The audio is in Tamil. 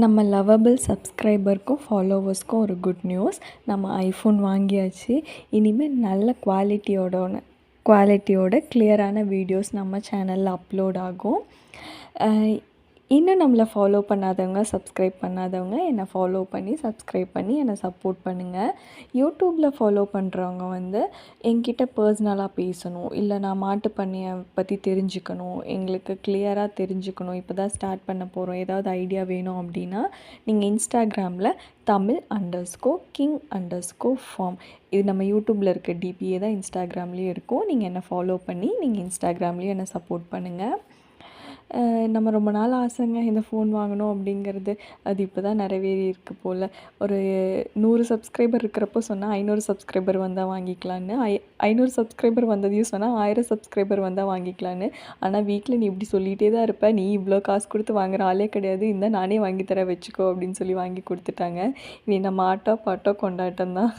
நம்ம லவ்வபிள் சப்ஸ்கிரைபருக்கும் ஃபாலோவர்ஸ்க்கும் ஒரு குட் நியூஸ். நம்ம ஐஃபோன் வாங்கியாச்சு. இனிமேல் நல்ல குவாலிட்டியோட கிளியரான வீடியோஸ் நம்ம சேனலில் அப்லோட் ஆகும். இன்னும் நம்மளை ஃபாலோ பண்ணாதவங்க, சப்ஸ்கிரைப் பண்ணாதவங்க என்னை ஃபாலோ பண்ணி சப்ஸ்கிரைப் பண்ணி என்னை சப்போர்ட் பண்ணுங்கள். யூடியூப்பில் ஃபாலோ பண்ணுறவங்க என்கிட்ட பர்சனலாக பேசணும், இல்லை நான் மாட்டு பண்ணையை பற்றி தெரிஞ்சுக்கணும், எங்களுக்கு கிளியராக தெரிஞ்சுக்கணும், இப்போ தான் ஸ்டார்ட் பண்ண போகிறோம், ஏதாவது ஐடியா வேணும் அப்படின்னா நீங்கள் இன்ஸ்டாகிராமில் தமிழ்_king_farm இது நம்ம யூடியூப்பில் இருக்க டிபியே தான் இன்ஸ்டாகிராம்லேயும் இருக்கும். நீங்கள் என்னை ஃபாலோ பண்ணி நீங்கள் இன்ஸ்டாகிராம்லேயும் என்னை சப்போர்ட் பண்ணுங்கள். நம்ம ரொம்ப நாள் ஆசைங்க இந்த ஃபோன் வாங்கணும் அப்படிங்கிறது. அது இப்போ தான் நிறைவேறி இருக்கு போல். ஒரு 100 சப்ஸ்கிரைபர் இருக்கிறப்போ சொன்னால் 500 சப்ஸ்கிரைபர் வந்தால் வாங்கிக்கலான்னு, 500 சப்ஸ்கிரைபர் வந்ததையும் சொன்னால் 1000 சப்ஸ்கிரைபர் வந்தால் வாங்கிக்கலான்னு. ஆனால் வீட்டில் நீ இப்படி சொல்லிகிட்டே தான் இருப்ப, நீ இவ்வளோ காசு கொடுத்து வாங்குற ஆளே கிடையாது, இந்த நானே வாங்கி தரேன் வச்சுக்கோ அப்படின்னு சொல்லி வாங்கி கொடுத்துட்டாங்க. இனி நம்ம ஆட்டோ பாட்டோ கொண்டாட்டம் தான்.